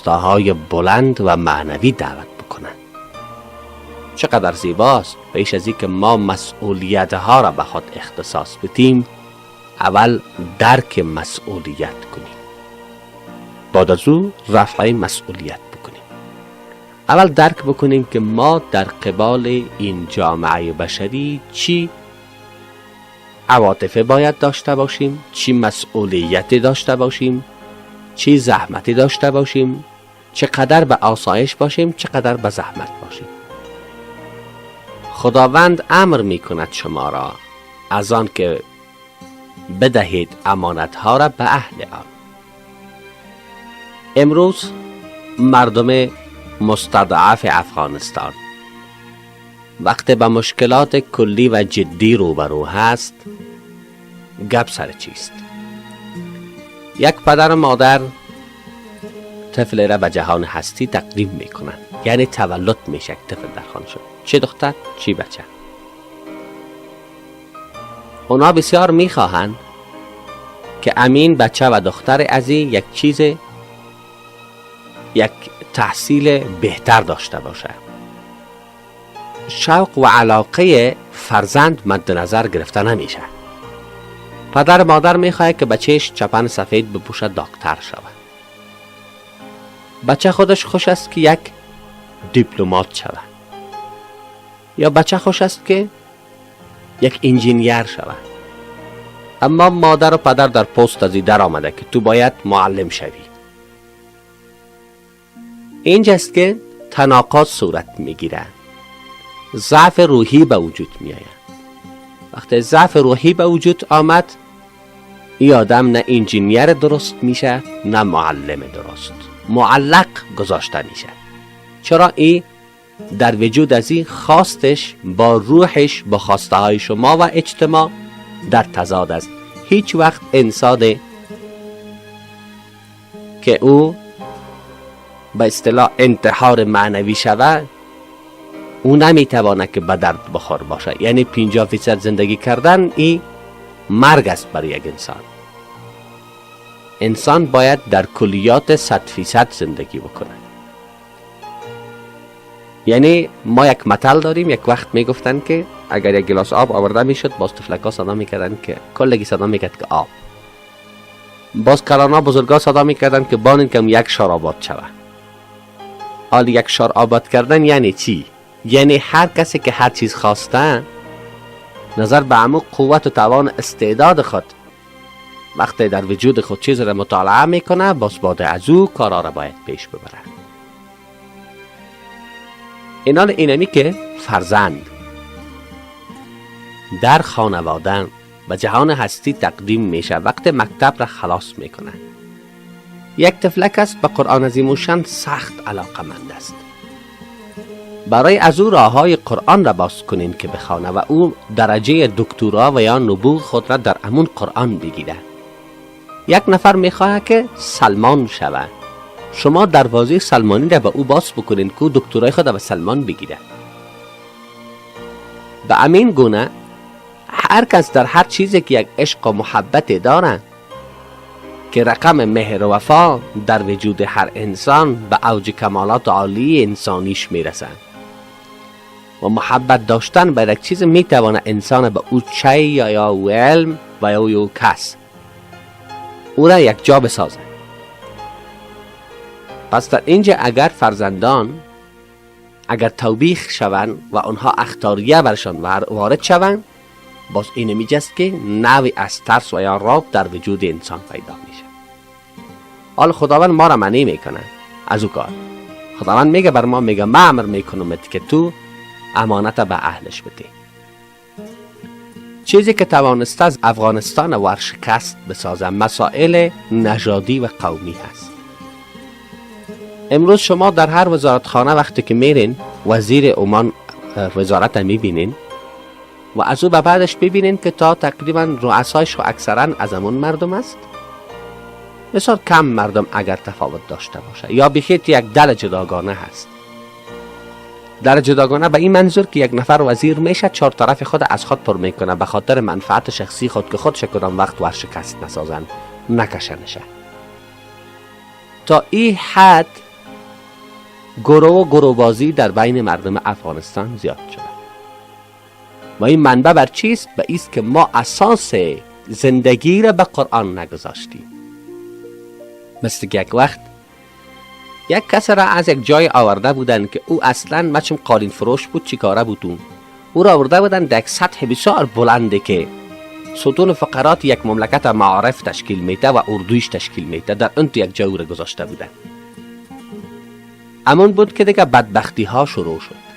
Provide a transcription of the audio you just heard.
های بلند و معنوی دعوت بکنن. چقدر زیباست پیش از اینکه ما مسئولیت ها را به خود اختصاص بدیم اول درک مسئولیت کنیم، بعد از او رفع مسئولیت بکنیم. اول درک بکنیم که ما در قبال این جامعه بشری چی عواطف باید داشته باشیم، چی مسئولیتی داشته باشیم، چی زحمتی داشته باشیم، چقدر به آسایش باشیم، چقدر به زحمت باشیم. خداوند امر می کند شما را از آن که بدهید امانت ها را به اهل آن. امروز مردم مستضعف افغانستان وقتی به مشکلات کلی و جدی روبرو هست گپ سر چیست؟ یک پدر و مادر طفل را به جهان هستی تقدیم میکنن، یعنی تولد میشه یک طفل در خانه شد، چه دختر چه بچه. اونا بسیار میخواهند که امین بچه و دختر از یک چیز، یک تحصیل بهتر داشته باشه. شوق و علاقه فرزند مد نظر گرفته نمیشه. پدر مادر میخواد که بچهش چپن سفید بپوشه دکتر شود. بچه خودش خوش است که یک دیپلمات شود، یا بچه خوش است که یک انجینیر شود. اما مادر و پدر در پست ازی در آمده که تو باید معلم شوی. اینجاست که تناقض صورت میگیره، ضعف روحی به وجود میآید. وقتی ضعف روحی به وجود آمد این آدم نه انجینیر درست میشه نه معلم درست، معلق گذاشته میشه. چرا؟ این در وجود از این خواستش با روحش با خواسته های شما و اجتماع در تضاد است. هیچ وقت انسان که او به اصطلاح انتحار معنوی شود او نمیتوانه که به درد بخور باشه. یعنی 50% زندگی کردن این مرگ است برای یک انسان. انسان باید در کلیات 100% زندگی بکنه. یعنی ما یک مثل داریم، یک وقت میگفتن که اگر یک گلاس آب آورده میشد باز تفلکا صدا میکردن که کلگی صدا میکرد که آب، باز کلانا بزرگا صدا میکردن که بانین که یک شار آباد شوه. حال یک شار آباد کردن یعنی چی؟ یعنی هر کسی که هر چیز خواسته نظر به عمق قوت و توان استعداد خود وقتی در وجود خود چیز را مطالعه میکنه باز بعد از او کارا را باید پیش ببره. اینال اینمی که فرزند در خانواده و جهان هستی تقدیم میشه وقتی مکتب را خلاص میکنه. یک تفلک است به قرآن عظیم و شان سخت علاقمند است. برای از او راه های قرآن را باز کنین که بخوانه و او درجه دکترا و یا نبوغ خود را در امون قرآن بگیره. یک نفر میخواه که سلمان شوه، شما دروازه سلمانی را به او باز بکنین که او دکترای خود را به سلمان بگیره. به امین گونه هر کس در هر چیزی که یک عشق و محبت داره که رقم مهر و وفا در وجود هر انسان به اوج کمالات عالی انسانیش میرسه و محبت داشتن به یک چیز میتوانه انسان به او چی یا علم و یا کس او را یک جا بسازه. پس در اینجا اگر فرزندان اگر توبیخ شوند و آنها اختاریه برشان وارد شوند باز این میجست که نوعی از ترس و یا رعب در وجود انسان پیدا میشه. حال خداوند ما را منع میکنه از او کار. خداوند میگه بر ما میگه من امر میکنم که تو امانت به اهلش بدی. چیزی که توانسته از افغانستان ورشکست بسازه مسائل نژادی و قومی هست. امروز شما در هر وزارتخانه وقتی که میرین وزیر عمان وزارت میبینین و از او به بعدش ببینین که تا تقریبا رؤسایش و اکثرا از همون مردم است. بسیار کم مردم اگر تفاوت داشته باشه یا بخیت یک دل جداگانه هست. در جداگانه به این منظور که یک نفر وزیر میشه چهار طرف خود از خود پر میکنه به خاطر منفعت شخصی خود که خودش کدام وقت ورشکست نسازن نکشنشه. تا این حد گروه و گروه‌بازی در بین مردم افغانستان زیاد شده و این منبع بر چیست؟ به ایست که ما اساس زندگی را به قرآن نگذاشتیم. مثل که یک وقت یک کس را از یک جای آورده بودن که او اصلا مچم قالین فروش بود، چی کاره بود او را آورده بودن در یک سطح بسیار بلنده که ستون فقرات یک مملکت معارف تشکیل میده و اردویش تشکیل میده، در اون یک جای را گذاشته بودن. امون بود که دیگه بدبختی ها شروع شد.